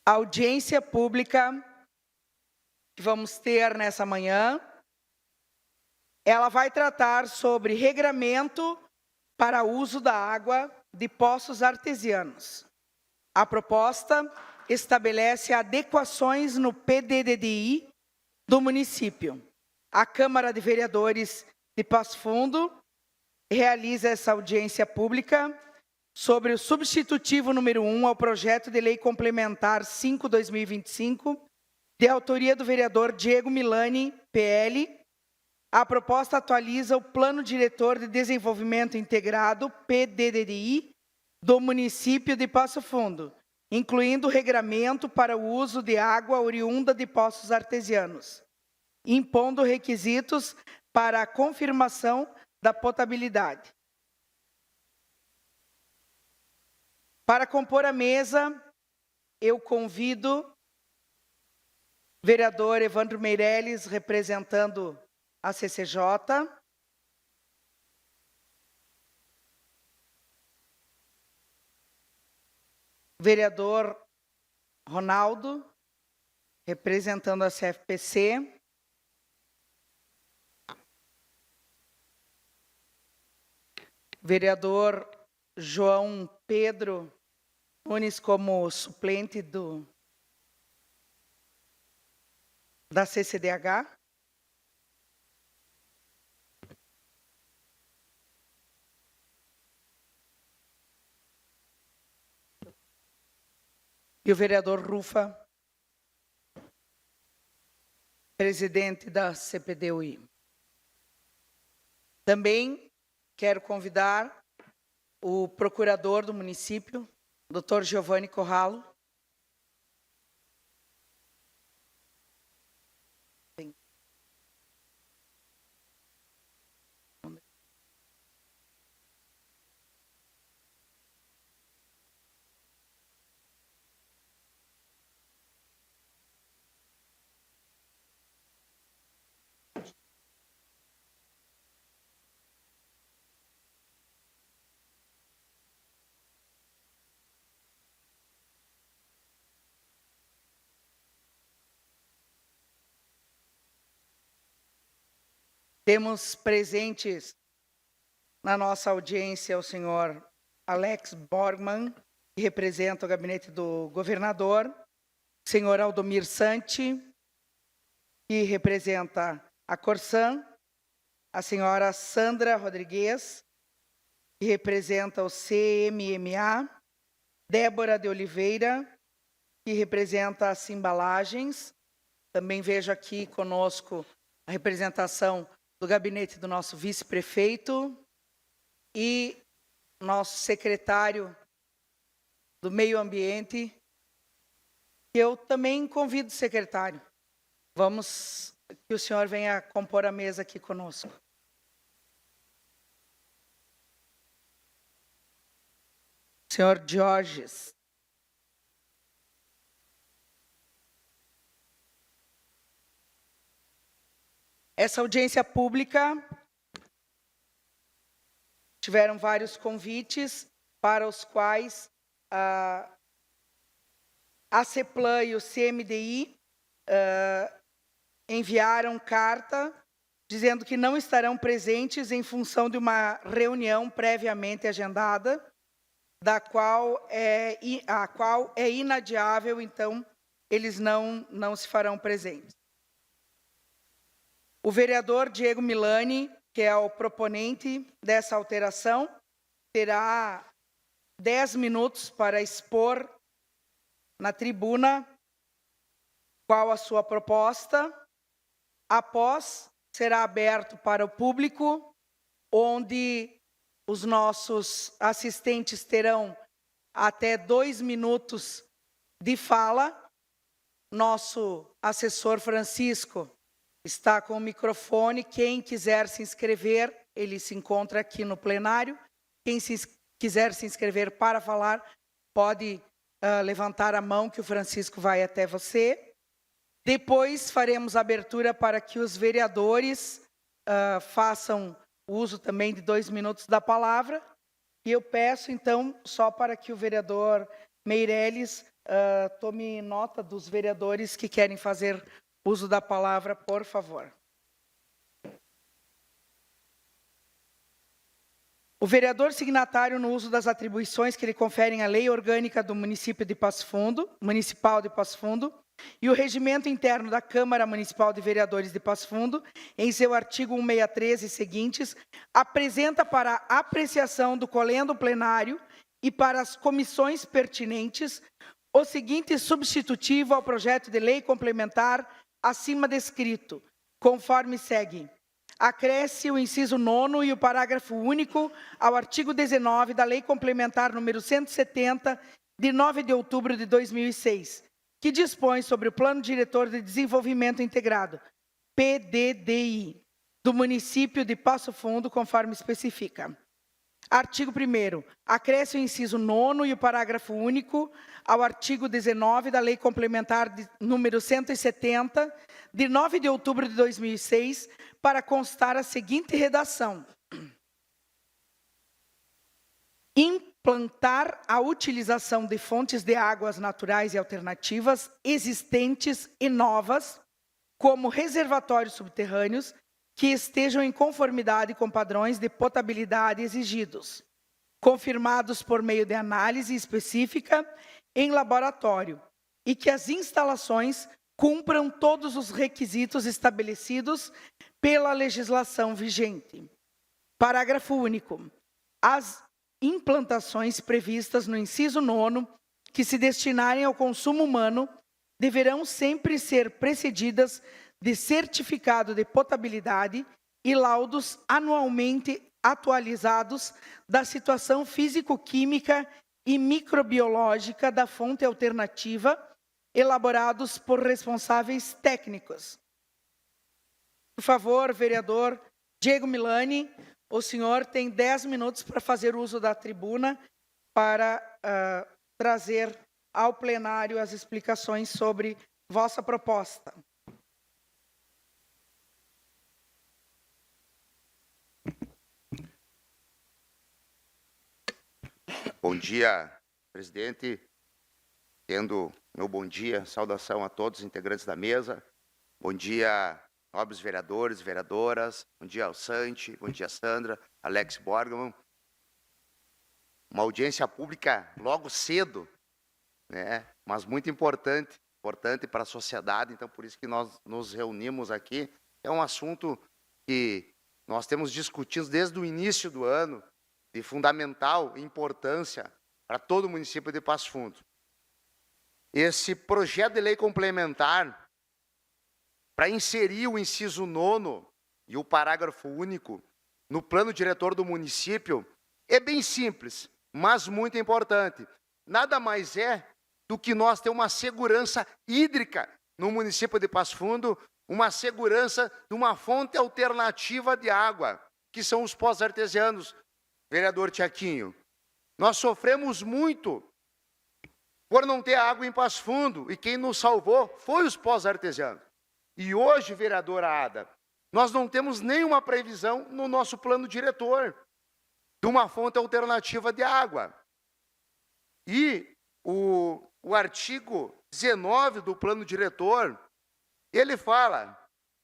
A audiência pública que vamos ter nessa manhã, ela vai tratar sobre regramento para uso da água de poços artesianos. A proposta estabelece adequações no PDDI do município. A Câmara de Vereadores de Passo Fundo realiza essa audiência pública sobre o substitutivo número 1 ao projeto de lei complementar 5/2025, de autoria do vereador Diego Milani, PL. A proposta atualiza o Plano Diretor de Desenvolvimento Integrado, PDDI, do município de Passo Fundo, incluindo o regramento para o uso de água oriunda de poços artesianos, impondo requisitos para a confirmação da potabilidade. Para compor a mesa, eu convido o vereador Evandro Meirelles, representando a CCJ. Vereador Ronaldo, representando a CFPC. Vereador João Pedro Nunes como suplente da CCDH. E o vereador Rufa, presidente da CPDUI. Também quero convidar o procurador do município, Dr. Giovanni Corralo. Temos presentes na nossa audiência o senhor Alex Borgman, que representa o gabinete do governador, o senhor Aldomir Santi, que representa a Corsan, a senhora Sandra Rodrigues, que representa o CMMA, Débora de Oliveira, que representa as embalagens. Também vejo aqui conosco a representação do gabinete do nosso vice-prefeito e nosso secretário do Meio Ambiente, que eu também convido o secretário. Vamos que o senhor venha compor a mesa aqui conosco. Senhor Georges. Essa audiência pública, tiveram vários convites para os quais a CEPLAN e o CMDI enviaram carta dizendo que não estarão presentes em função de uma reunião previamente agendada, a qual é inadiável, então eles não se farão presentes. O vereador Diego Milani, que é o proponente dessa alteração, terá 10 minutos para expor na tribuna qual a sua proposta. Após, será aberto para o público, onde os nossos assistentes terão até 2 minutos de fala. Nosso assessor Francisco está com o microfone. Quem quiser se inscrever, ele se encontra aqui no plenário. Quem quiser se inscrever para falar, pode levantar a mão, que o Francisco vai até você. Depois faremos abertura para que os vereadores façam uso também de 2 minutos da palavra. E eu peço, então, só para que o vereador Meirelles tome nota dos vereadores que querem fazer uso da palavra, por favor. O vereador signatário no uso das atribuições que lhe conferem a Lei Orgânica do Municipal de Passo Fundo, e o Regimento Interno da Câmara Municipal de Vereadores de Passo Fundo, em seu artigo 163 e seguintes, apresenta para apreciação do colendo plenário e para as comissões pertinentes o seguinte substitutivo ao projeto de lei complementar acima descrito, conforme segue. Acresce o inciso 9º e o parágrafo único ao artigo 19 da Lei Complementar número 170, de 9 de outubro de 2006, que dispõe sobre o Plano Diretor de Desenvolvimento Integrado, PDDI, do município de Passo Fundo, conforme especifica. Artigo 1º. Acresce o inciso 9º e o parágrafo único ao artigo 19 da Lei Complementar número 170, de 9 de outubro de 2006, para constar a seguinte redação. Implantar a utilização de fontes de águas naturais e alternativas existentes e novas, como reservatórios subterrâneos, que estejam em conformidade com padrões de potabilidade exigidos, confirmados por meio de análise específica em laboratório, e que as instalações cumpram todos os requisitos estabelecidos pela legislação vigente. Parágrafo único. As implantações previstas no inciso 9º, que se destinarem ao consumo humano, deverão sempre ser precedidas de certificado de potabilidade e laudos anualmente atualizados da situação físico-química e microbiológica da fonte alternativa, elaborados por responsáveis técnicos. Por favor, vereador Diego Milani, o senhor tem 10 minutos para fazer uso da tribuna para trazer ao plenário as explicações sobre vossa proposta. Bom dia, presidente. Tendo meu bom dia, saudação a todos os integrantes da mesa. Bom dia, nobres vereadores e vereadoras. Bom dia ao Santi, bom dia Sandra, Alex Borgman. Uma audiência pública logo cedo, né? Mas muito importante para a sociedade, então por isso que nós nos reunimos aqui. É um assunto que nós temos discutido desde o início do ano, de fundamental importância para todo o município de Passo Fundo. Esse projeto de lei complementar, para inserir o inciso 9º e o parágrafo único no plano diretor do município, é bem simples, mas muito importante. Nada mais é do que nós ter uma segurança hídrica no município de Passo Fundo, uma segurança de uma fonte alternativa de água, que são os poços artesianos. Vereador Tiaquinho, nós sofremos muito por não ter água em Passo Fundo, e quem nos salvou foi os poços artesianos. E hoje, vereadora Ada, nós não temos nenhuma previsão no nosso plano diretor de uma fonte alternativa de água. E o artigo 19 do plano diretor, ele fala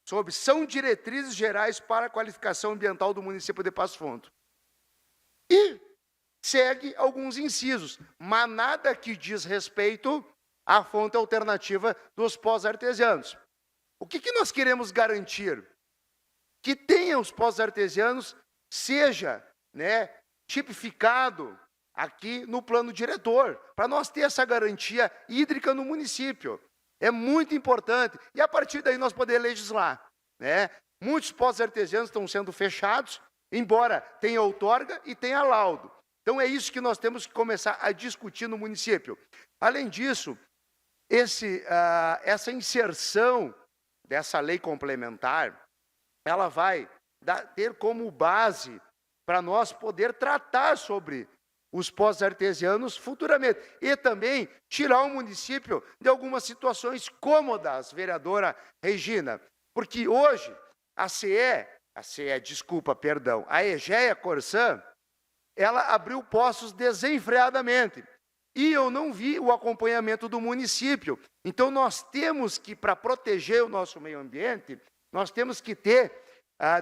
sobre são diretrizes gerais para a qualificação ambiental do município de Passo Fundo. E segue alguns incisos, mas nada que diz respeito à fonte alternativa dos poços artesianos. O que nós queremos garantir? Que tenha os poços artesianos, seja, né, tipificado aqui no plano diretor, para nós ter essa garantia hídrica no município. É muito importante. E a partir daí nós poder legislar, né? Muitos poços artesianos estão sendo fechados, embora tenha outorga e tenha laudo. Então, é isso que nós temos que começar a discutir no município. Além disso, essa inserção dessa lei complementar, ela vai ter como base para nós poder tratar sobre os poços artesianos futuramente. E também tirar o município de algumas situações cômodas, vereadora Regina. Porque hoje, a EGEA Corsã, ela abriu poços desenfreadamente. e eu não vi o acompanhamento do município. Então, nós temos que, para proteger o nosso meio ambiente, nós temos que ter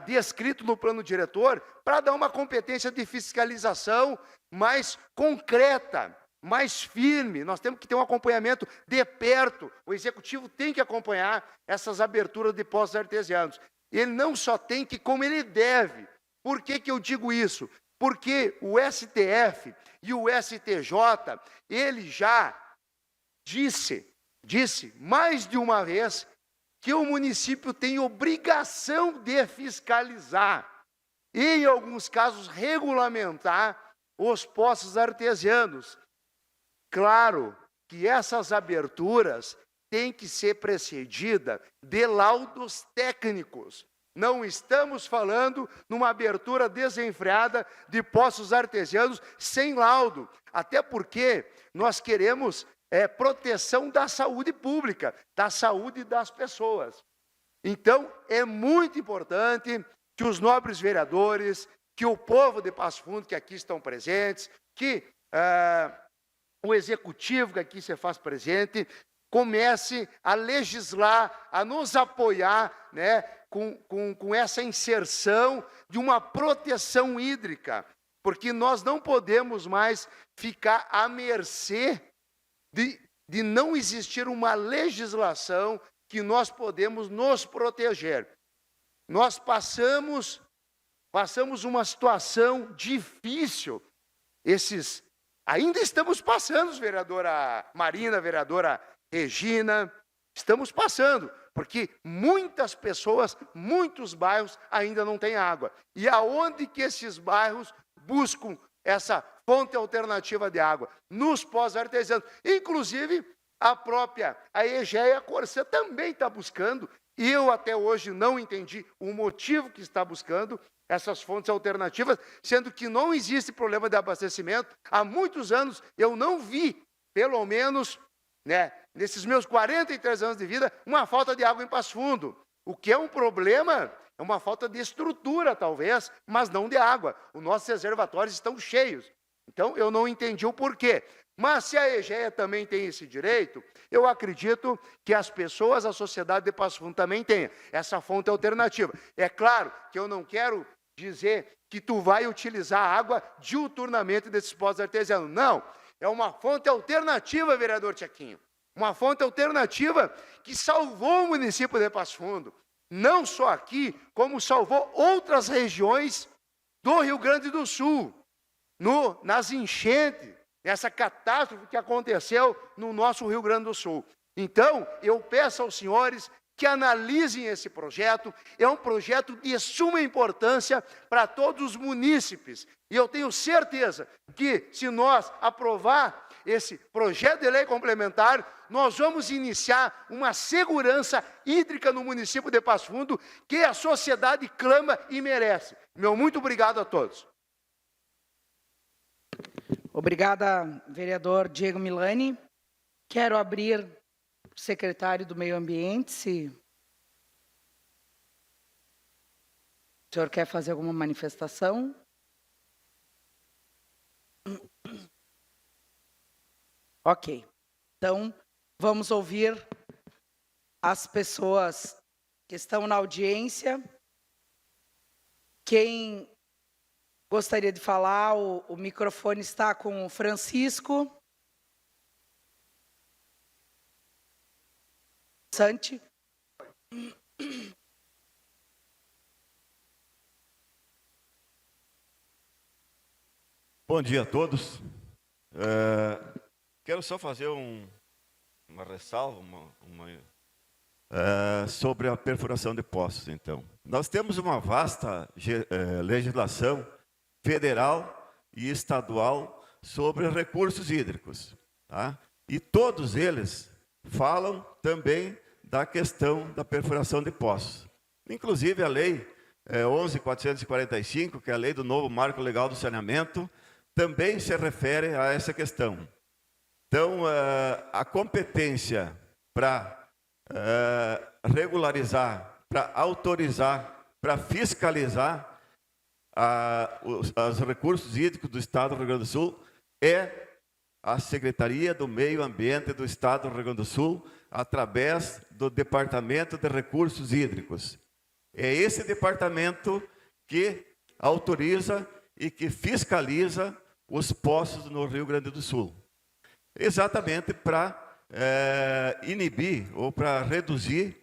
descrito no plano diretor para dar uma competência de fiscalização mais concreta, mais firme. Nós temos que ter um acompanhamento de perto. O executivo tem que acompanhar essas aberturas de poços artesianos. Ele não só tem que, como ele deve. Por que que eu digo isso? Porque o STF e o STJ, ele já disse mais de uma vez que o município tem obrigação de fiscalizar e, em alguns casos, regulamentar os poços artesianos. Claro que essas aberturas têm que ser precedidas de laudos técnicos. Não estamos falando numa abertura desenfreada de poços artesianos sem laudo, até porque nós queremos proteção da saúde pública, da saúde das pessoas. Então, é muito importante que os nobres vereadores, que o povo de Passo Fundo, que aqui estão presentes, que o executivo que aqui se faz presente, comece a legislar, a nos apoiar, né, com essa inserção de uma proteção hídrica, porque nós não podemos mais ficar à mercê de não existir uma legislação que nós podemos nos proteger. Nós passamos uma situação difícil. Ainda estamos passando, vereadora Marina, vereadora Regina, estamos passando, porque muitas pessoas, muitos bairros ainda não têm água. E aonde que esses bairros buscam essa fonte alternativa de água? Nos poços artesianos. Inclusive, a EGEA e a Corsã também está buscando, e eu até hoje não entendi o motivo que está buscando essas fontes alternativas, sendo que não existe problema de abastecimento. Há muitos anos eu não vi, pelo menos, né, nesses meus 43 anos de vida, uma falta de água em Passo Fundo. O que é um problema é uma falta de estrutura, talvez, mas não de água. Os nossos reservatórios estão cheios. Então, eu não entendi o porquê. Mas se a EGEA também tem esse direito, eu acredito que as pessoas, a sociedade de Passo Fundo também tenha essa fonte alternativa. É claro que eu não quero dizer que tu vai utilizar a água diuturnamente desses poços artesianos. Não, é uma fonte alternativa, vereador Tiaquinho. Uma fonte alternativa que salvou o município de Passo Fundo. Não só aqui, como salvou outras regiões do Rio Grande do Sul. Nas enchentes, nessa catástrofe que aconteceu no nosso Rio Grande do Sul. Então, eu peço aos senhores que analisem esse projeto. É um projeto de suma importância para todos os munícipes. E eu tenho certeza que, se nós aprovar esse projeto de lei complementar, nós vamos iniciar uma segurança hídrica no município de Passo Fundo que a sociedade clama e merece. Meu muito obrigado a todos. Obrigada, vereador Diego Milani. Quero abrir o secretário do Meio Ambiente, se o senhor quer fazer alguma manifestação. Ok. Então, vamos ouvir as pessoas que estão na audiência. Quem gostaria de falar, o microfone está com o Francisco Santi. Bom dia a todos. Quero só fazer uma ressalva sobre a perfuração de poços, então. Nós temos uma vasta legislação federal e estadual sobre recursos hídricos, tá? E todos eles falam também da questão da perfuração de poços. Inclusive a lei 11.445, que é a lei do novo marco legal do saneamento, também se refere a essa questão. Então, a competência para regularizar, para autorizar, para fiscalizar os recursos hídricos do Estado do Rio Grande do Sul é à Secretaria do Meio Ambiente do Estado do Rio Grande do Sul, através do Departamento de Recursos Hídricos. É esse departamento que autoriza e que fiscaliza os poços no Rio Grande do Sul. Exatamente para inibir ou para reduzir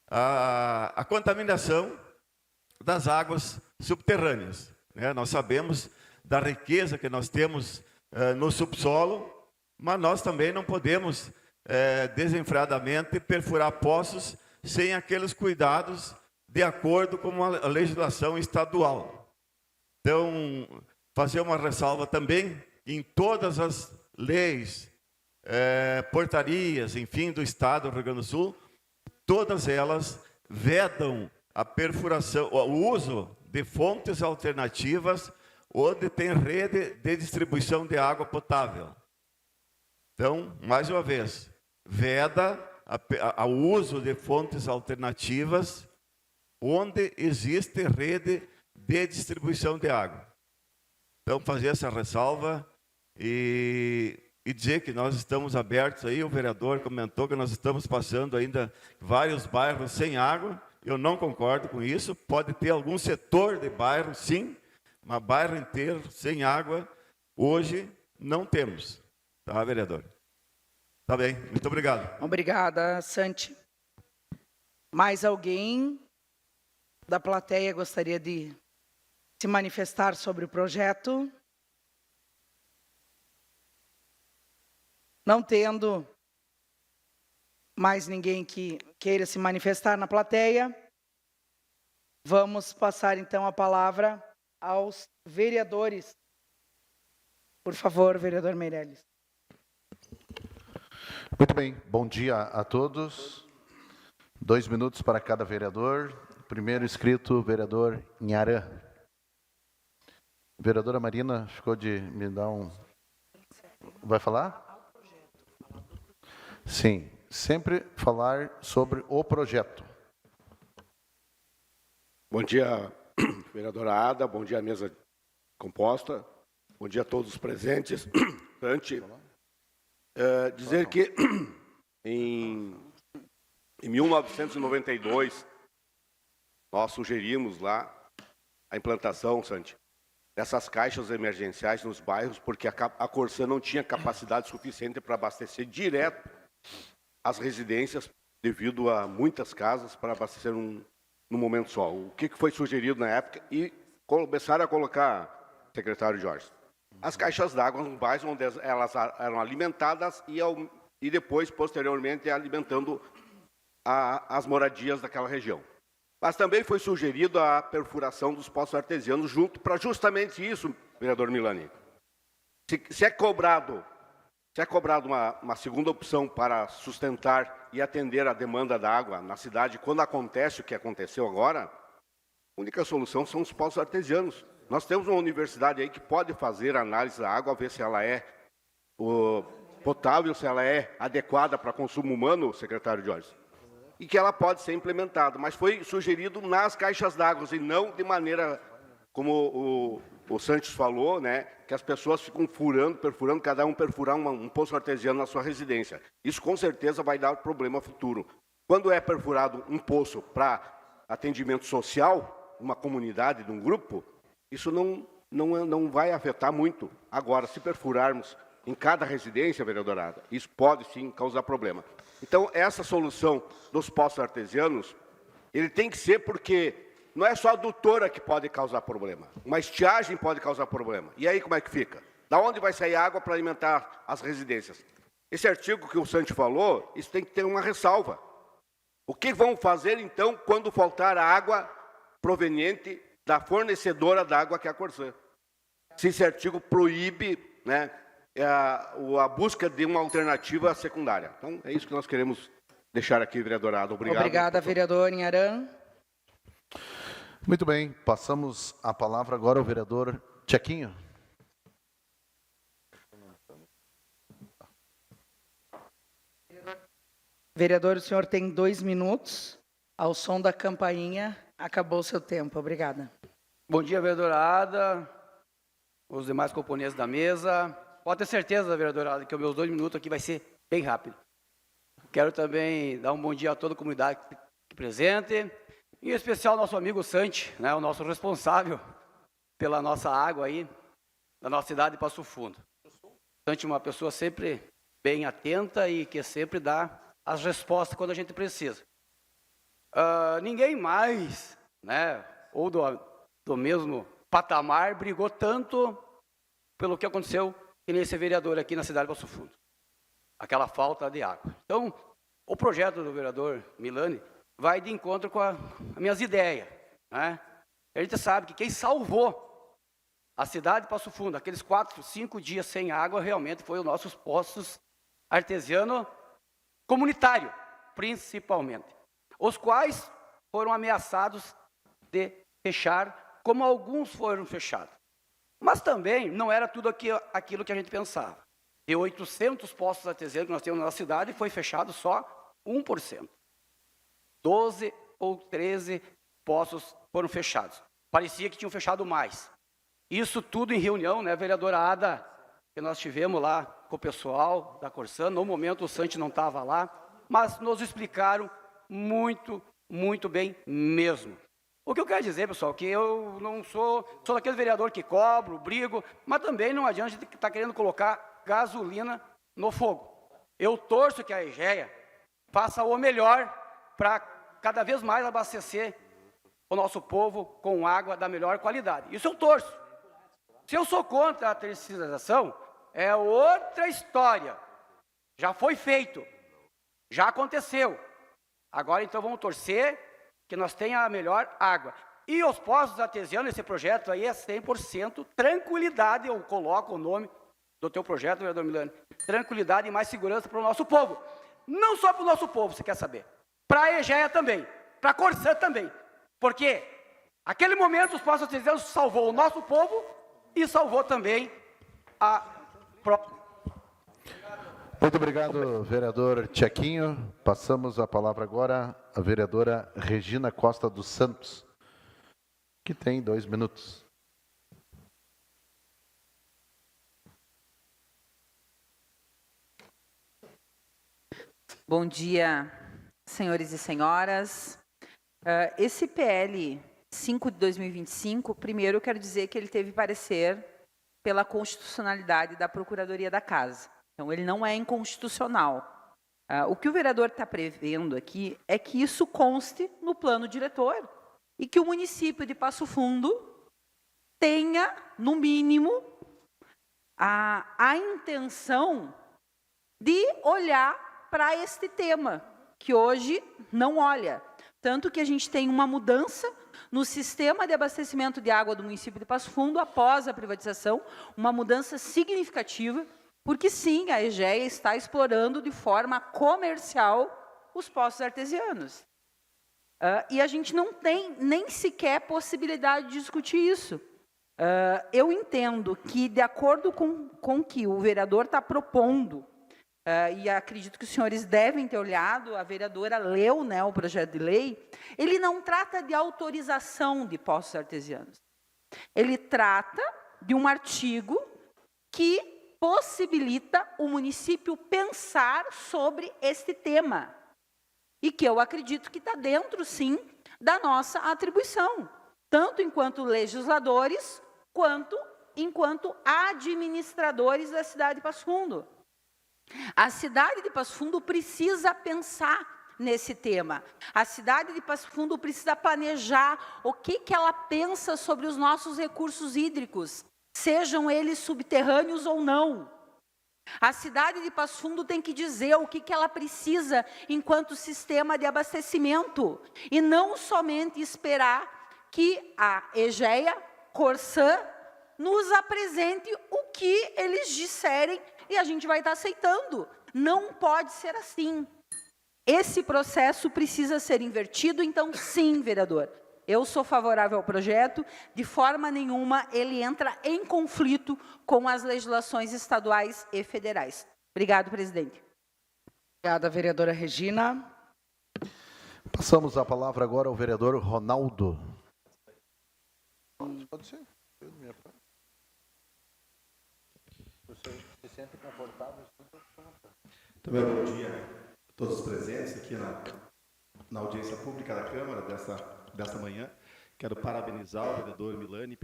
a contaminação das águas subterrâneas. Nós sabemos da riqueza que nós temos no subsolo, mas nós também não podemos desenfreadamente perfurar poços sem aqueles cuidados de acordo com a legislação estadual. Então, fazer uma ressalva também, em todas as leis, portarias, enfim, do Estado do Rio Grande do Sul, todas elas vedam a perfuração, o uso de fontes alternativas onde tem rede de distribuição de água potável. Então, mais uma vez, veda o uso de fontes alternativas onde existe rede de distribuição de água. Então, fazer essa ressalva e dizer que nós estamos abertos aí, o vereador comentou que nós estamos passando ainda vários bairros sem água. Eu não concordo com isso, pode ter algum setor de bairro, sim, mas bairro inteiro sem água, hoje não temos. Tá, vereador? Tá bem, muito obrigado. Obrigada, Santi. Mais alguém da plateia gostaria de se manifestar sobre o projeto? Não tendo mais ninguém que queira se manifestar na plateia, vamos passar então a palavra aos vereadores. Por favor, vereador Meirelles. Muito bem, bom dia a todos. 2 minutos para cada vereador. Primeiro inscrito, vereador Inharã. Vereadora Marina, ficou de me dar um... Vai falar? Sim, sempre falar sobre o projeto. Bom dia, vereadora Ada, bom dia, mesa composta, bom dia a todos os presentes. Dizer que em 1992, nós sugerimos lá a implantação, Santi, dessas caixas emergenciais nos bairros, porque a Corsã não tinha capacidade suficiente para abastecer direto as residências, devido a muitas casas, para abastecer no momento só. O que foi sugerido na época? E começaram a colocar, secretário Jorge, as caixas d'água nos bairros onde elas eram alimentadas e depois, posteriormente, alimentando as moradias daquela região. Mas também foi sugerido a perfuração dos poços artesianos junto para justamente isso, vereador Milani. Se é cobrado uma segunda opção para sustentar e atender a demanda da água na cidade, quando acontece o que aconteceu agora, a única solução são os poços artesianos. Nós temos uma universidade aí que pode fazer análise da água, ver se ela é potável, se ela é adequada para consumo humano, secretário Jorge, e que ela pode ser implementada. Mas foi sugerido nas caixas d'água e não de maneira como o Santos falou, né, que as pessoas ficam perfurando, cada um perfurar um poço artesiano na sua residência. Isso com certeza vai dar problema futuro. Quando é perfurado um poço para atendimento social, uma comunidade, de um grupo, isso não vai afetar muito. Agora, se perfurarmos em cada residência, vereadorada, isso pode sim causar problema. Então, essa solução dos poços artesianos, ele tem que ser porque não é só a adutora que pode causar problema, uma estiagem pode causar problema. E aí como é que fica? Da onde vai sair água para alimentar as residências? Esse artigo que o Santi falou, isso tem que ter uma ressalva. O que vão fazer, então, quando faltar a água proveniente da fornecedora da água que é a Corsã? Se esse artigo proíbe, né, a busca de uma alternativa secundária. Então, é isso que nós queremos deixar aqui, vereadorado. Obrigado. Obrigada, vereador Inharã. Muito bem, passamos a palavra agora ao vereador Tchequinho. Vereador, o senhor tem 2 minutos. Ao som da campainha, acabou o seu tempo. Obrigada. Bom dia, vereadora Ada, os demais componentes da mesa. pode ter certeza, vereadora, que os meus 2 minutos aqui vai ser bem rápido. Quero também dar um bom dia a toda a comunidade aqui presente, em especial ao nosso amigo Santi, né, o nosso responsável pela nossa água aí, da nossa cidade de Passo Fundo. Santi é uma pessoa sempre bem atenta e que sempre dá as respostas quando a gente precisa. Ninguém mais, né, ou do mesmo patamar, brigou tanto pelo que aconteceu que nesse vereador aqui na cidade de Passo Fundo. Aquela falta de água. Então, o projeto do vereador Milani vai de encontro com as minhas ideias, né? A gente sabe que quem salvou a cidade de Passo Fundo, aqueles 4, 5 dias sem água, realmente foi os nossos postos artesianos comunitários, principalmente, os quais foram ameaçados de fechar, como alguns foram fechados. Mas também não era tudo aquilo que a gente pensava. De 800 postos artesianos que nós temos na cidade, foi fechado só 1%. 12 ou 13 postos foram fechados. Parecia que tinham fechado mais. Isso tudo em reunião, né, vereadora Ada, que nós tivemos lá com o pessoal da Corsã. No momento o Santi não estava lá, mas nos explicaram muito, muito bem mesmo. O que eu quero dizer, pessoal, que eu não sou daquele vereador que cobro, brigo, mas também não adianta a gente estar querendo colocar gasolina no fogo. Eu torço que a EGEA faça o melhor para cada vez mais abastecer o nosso povo com água da melhor qualidade. Isso eu torço. Se eu sou contra a terceirização, é outra história. Já foi feito, já aconteceu. Agora, então, vamos torcer que nós tenhamos a melhor água. E os postos artesianos, esse projeto aí é 100% tranquilidade, eu coloco o nome do teu projeto, vereador Milani, tranquilidade e mais segurança para o nosso povo. Não só para o nosso povo, você quer saber. Para a EGEA também, para a Corsã também. Porque, naquele momento, os postos artesianos salvou o nosso povo e salvou também a própria. Muito obrigado, vereador Tiaquinho. Passamos a palavra agora à vereadora Regina Costa dos Santos, que tem 2 minutos. Bom dia, senhores e senhoras. Esse PL 5 de 2025, primeiro eu quero dizer que ele teve parecer pela constitucionalidade da Procuradoria da Casa. Então, ele não é inconstitucional. O que o vereador está prevendo aqui é que isso conste no plano diretor e que o município de Passo Fundo tenha, no mínimo, a intenção de olhar para este tema, que hoje não olha. Tanto que a gente tem uma mudança no sistema de abastecimento de água do município de Passo Fundo após a privatização, uma mudança significativa, porque sim, a EGEA está explorando de forma comercial os postos artesianos. E a gente não tem nem sequer possibilidade de discutir isso. Eu entendo que, de acordo com o que o vereador está propondo, e acredito que os senhores devem ter olhado, a vereadora leu, né, o projeto de lei, ele não trata de autorização de postos artesianos. Ele trata de um artigo que possibilita o município pensar sobre este tema. E que eu acredito que está dentro, sim, da nossa atribuição, tanto enquanto legisladores, quanto enquanto administradores da cidade de Passo Fundo. A cidade de Passo Fundo precisa pensar nesse tema. A cidade de Passo Fundo precisa planejar o que ela pensa sobre os nossos recursos hídricos, sejam eles subterrâneos ou não. A cidade de Passo Fundo tem que dizer o que ela precisa enquanto sistema de abastecimento, e não somente esperar que a EGEA, Corsã, nos apresente o que eles disserem e a gente vai estar aceitando. Não pode ser assim. Esse processo precisa ser invertido, então sim, vereador. Eu sou favorável ao projeto, de forma nenhuma ele entra em conflito com as legislações estaduais e federais. Obrigado, presidente. Obrigada, vereadora Regina. Passamos a palavra agora ao vereador Ronaldo. Pode ser. Também bom dia a todos os presentes aqui na audiência pública da Câmara desta manhã. Quero parabenizar o vereador Milani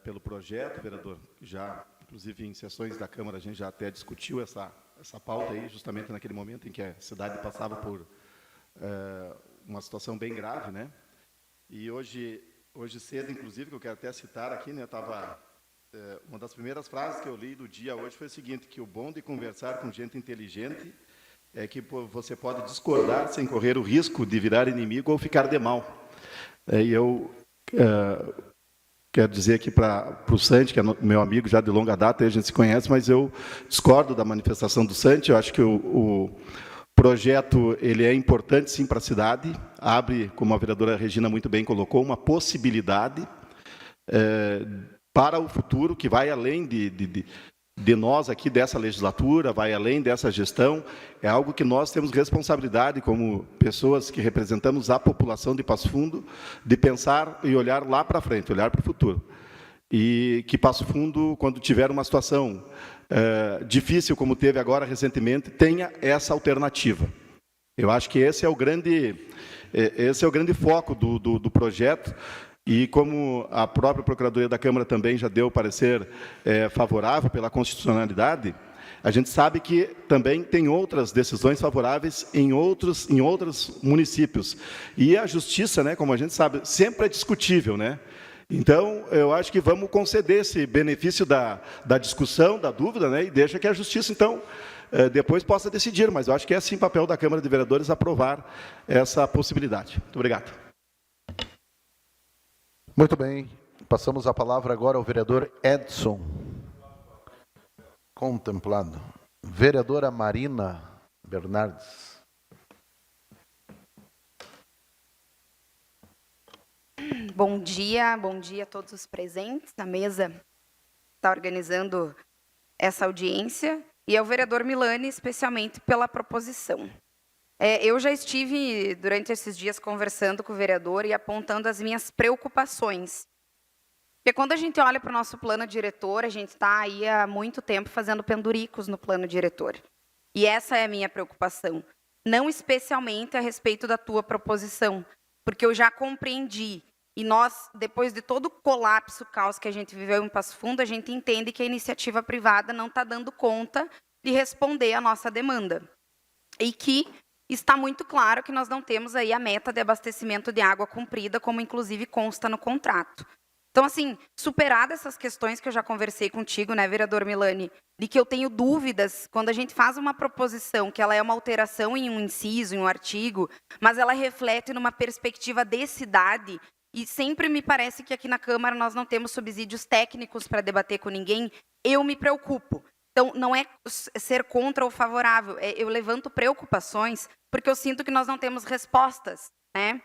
pelo projeto, vereador. Já, inclusive, em sessões da Câmara, a gente já até discutiu essa pauta aí, justamente naquele momento em que a cidade passava por uma situação bem grave, né? E hoje cedo, inclusive, que eu quero até citar aqui, né? Uma das primeiras frases que eu li do dia hoje foi o seguinte, que o bom de conversar com gente inteligente é que você pode discordar sem correr o risco de virar inimigo ou ficar de mal. E eu quero dizer aqui para o Santi, que é meu amigo já de longa data, a gente se conhece, mas eu discordo da manifestação do Santi. Eu acho que o projeto ele é importante, sim, para a cidade. Abre, como a vereadora Regina muito bem colocou, uma possibilidade para o futuro, que vai além de nós aqui, dessa legislatura, vai além dessa gestão. É algo que nós temos responsabilidade, como pessoas que representamos a população de Passo Fundo, de pensar e olhar lá para frente, olhar para o futuro. E que Passo Fundo, quando tiver uma situação difícil, como teve agora recentemente, tenha essa alternativa. Eu acho que esse é o grande foco do projeto. E como a própria Procuradoria da Câmara também já deu parecer favorável pela constitucionalidade, a gente sabe que também tem outras decisões favoráveis em outros municípios. E a justiça, né, como a gente sabe, sempre é discutível, né? Então, eu acho que vamos conceder esse benefício da discussão, da dúvida, né, e deixa que a justiça, então, depois possa decidir. Mas eu acho que é, sim, papel da Câmara de Vereadores aprovar essa possibilidade. Muito obrigado. Muito bem. Passamos a palavra agora ao vereador Edson. Contemplado. Vereadora Marina Bernardes. Bom dia a todos os presentes. A mesa está organizando essa audiência. E ao vereador Milani, especialmente pela proposição. Eu já estive, durante esses dias, conversando com o vereador e apontando as minhas preocupações. Porque quando a gente olha para o nosso plano diretor, a gente está aí há muito tempo fazendo penduricos no plano diretor. E essa é a minha preocupação. Não especialmente a respeito da tua proposição, porque eu já compreendi. E nós, depois de todo o colapso, caos que a gente viveu em Passo Fundo, a gente entende que a iniciativa privada não está dando conta de responder à nossa demanda. E que está muito claro que nós não temos aí a meta de abastecimento de água cumprida, como inclusive consta no contrato. Então, assim, superadas essas questões que eu já conversei contigo, né, vereador Milani, de que eu tenho dúvidas, quando a gente faz uma proposição, que ela é uma alteração em um inciso, em um artigo, mas ela reflete numa perspectiva de cidade, e sempre me parece que aqui na Câmara nós não temos subsídios técnicos para debater com ninguém, eu me preocupo. Então, não é ser contra ou favorável, eu levanto preocupações porque eu sinto que nós não temos respostas, né?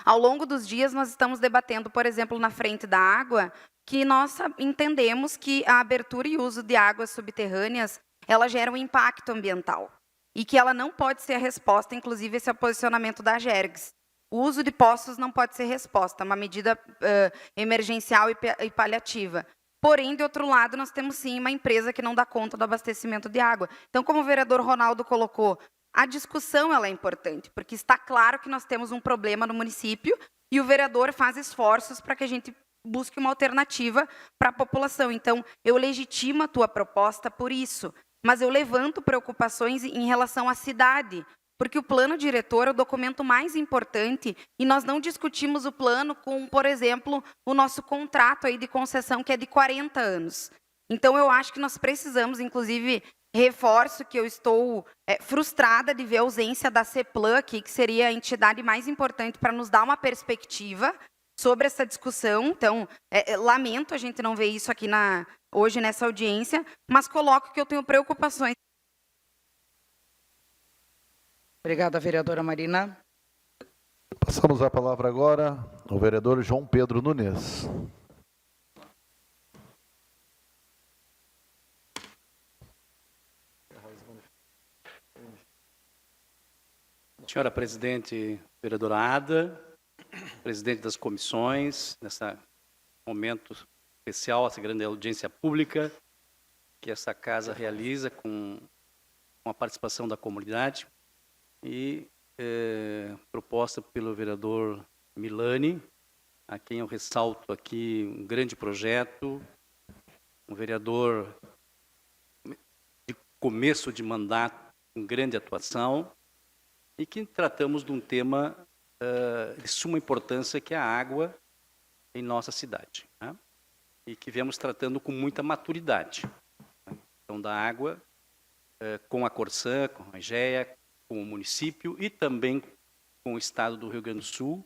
Ao longo dos dias, nós estamos debatendo, por exemplo, na frente da água, que nós entendemos que a abertura e uso de águas subterrâneas, ela gera um impacto ambiental e que ela não pode ser a resposta, inclusive esse é o posicionamento da Agergs. O uso de poços não pode ser resposta, é uma medida emergencial e paliativa. Porém, de outro lado, nós temos sim uma empresa que não dá conta do abastecimento de água. Então, como o vereador Ronaldo colocou, a discussão ela é importante, porque está claro que nós temos um problema no município e o vereador faz esforços para que a gente busque uma alternativa para a população. Então, eu legitimo a tua proposta por isso, mas eu levanto preocupações em relação à cidade, porque o plano diretor é o documento mais importante e nós não discutimos o plano com, por exemplo, o nosso contrato aí de concessão, que é de 40 anos. Então, eu acho que nós precisamos, inclusive, reforço que eu estou frustrada de ver a ausência da CEPLAN aqui, que seria a entidade mais importante para nos dar uma perspectiva sobre essa discussão. Então, lamento a gente não ver isso aqui hoje nessa audiência, mas coloco que eu tenho preocupações. Obrigada, vereadora Marina. Passamos a palavra agora ao vereador João Pedro Nunes. Senhora presidente, vereadora Ada, presidente das comissões, nesse momento especial, essa grande audiência pública, que essa casa realiza com a participação da comunidade e proposta pelo vereador Milani, a quem eu ressalto aqui um grande projeto, um vereador de começo de mandato, com grande atuação, e que tratamos de um tema de suma importância, que é a água em nossa cidade, né? E que viemos tratando com muita maturidade. A questão da água, com a Corsã, com a IGEA, com o município e também com o Estado do Rio Grande do Sul,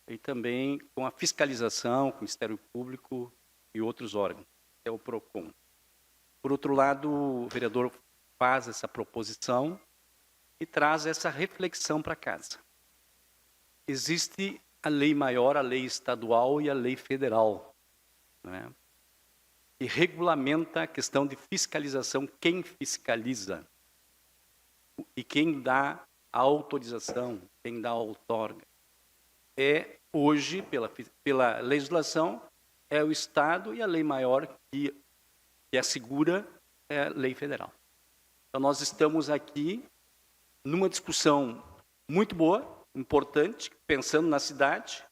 e também com a fiscalização, com o Ministério Público e outros órgãos, que é o PROCON. Por outro lado, o vereador faz essa proposição e traz essa reflexão para casa. Existe a lei maior, a lei estadual e a lei federal, né? E regulamenta a questão de fiscalização, quem fiscaliza e quem dá a autorização, quem dá a outorga. Hoje, pela legislação, é o Estado, e a lei maior que assegura é a lei federal. Então, nós estamos aqui numa discussão muito boa, importante, pensando na cidade,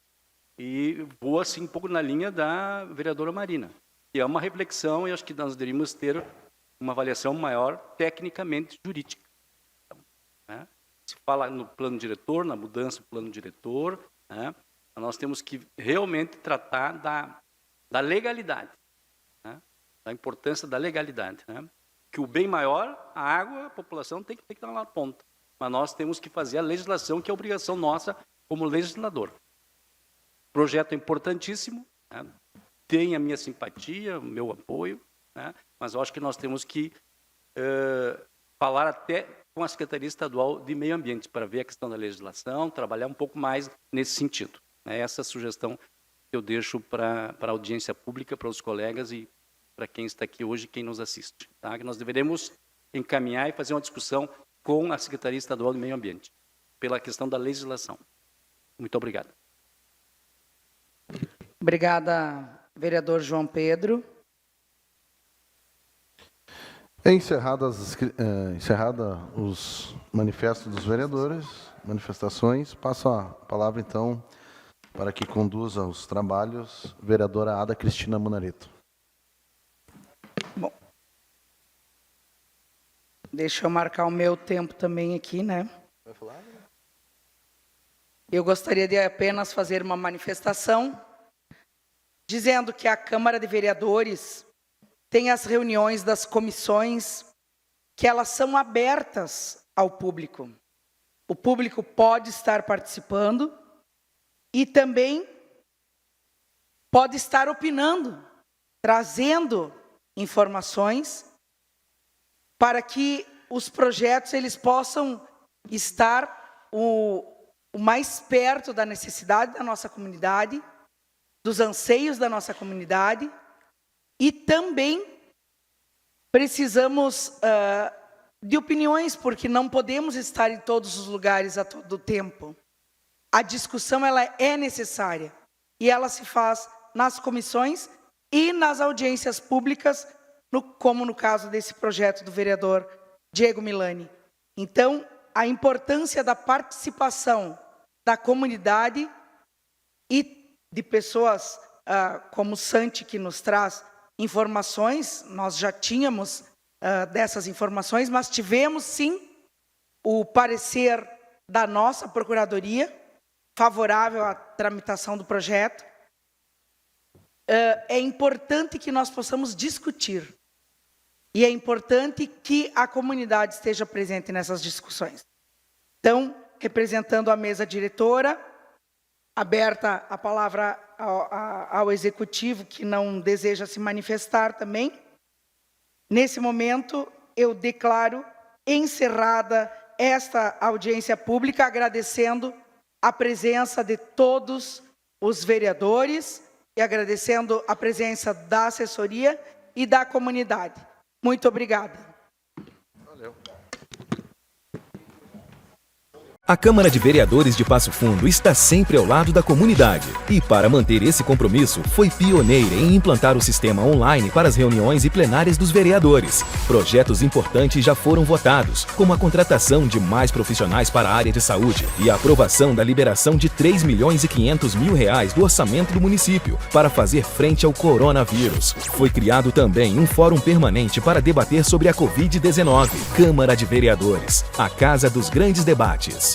e vou assim um pouco na linha da vereadora Marina. E é uma reflexão, e acho que nós deveríamos ter uma avaliação maior, tecnicamente jurídica. Né? Se fala no plano diretor, na mudança do plano diretor, né? Nós temos que realmente tratar da legalidade, né? Da importância da legalidade, né? Que o bem maior, a água, a população tem que estar lá na ponta. Mas nós temos que fazer a legislação, que é obrigação nossa como legislador. O projeto é importantíssimo, né? Tem a minha simpatia, o meu apoio, né? Mas eu acho que nós temos que falar até com a Secretaria Estadual de Meio Ambiente, para ver a questão da legislação, trabalhar um pouco mais nesse sentido. É essa sugestão que eu deixo para a audiência pública, para os colegas e para quem está aqui hoje, quem nos assiste. Tá? Que nós deveremos encaminhar e fazer uma discussão com a Secretaria Estadual de Meio Ambiente, pela questão da legislação. Muito obrigado. Obrigada, vereador João Pedro. Encerrada os manifestos dos vereadores, manifestações, passo a palavra, então, para que conduza os trabalhos, vereadora Ada Cristina Munareto. Bom, deixa eu marcar o meu tempo também aqui, né? Vai falar? Eu gostaria de apenas fazer uma manifestação, dizendo que a Câmara de Vereadores tem as reuniões das comissões, que elas são abertas ao público. O público pode estar participando e também pode estar opinando, trazendo informações para que os projetos eles possam estar o mais perto da necessidade da nossa comunidade, dos anseios da nossa comunidade. E também precisamos de opiniões, porque não podemos estar em todos os lugares a todo tempo. A discussão ela é necessária e ela se faz nas comissões e nas audiências públicas, como no caso desse projeto do vereador Diego Milani. Então, a importância da participação da comunidade e de pessoas como o Santi, que nos traz informações, nós já tínhamos dessas informações, mas tivemos sim o parecer da nossa Procuradoria, favorável à tramitação do projeto. É importante que nós possamos discutir, e é importante que a comunidade esteja presente nessas discussões. Então, representando a mesa diretora, aberta a palavra ao executivo, que não deseja se manifestar também. Nesse momento, eu declaro encerrada esta audiência pública, agradecendo a presença de todos os vereadores e agradecendo a presença da assessoria e da comunidade. Muito obrigada. A Câmara de Vereadores de Passo Fundo está sempre ao lado da comunidade e, para manter esse compromisso, foi pioneira em implantar o sistema online para as reuniões e plenárias dos vereadores. Projetos importantes já foram votados, como a contratação de mais profissionais para a área de saúde e a aprovação da liberação de R$3.500.000 do orçamento do município para fazer frente ao coronavírus. Foi criado também um fórum permanente para debater sobre a Covid-19. Câmara de Vereadores, a casa dos grandes debates.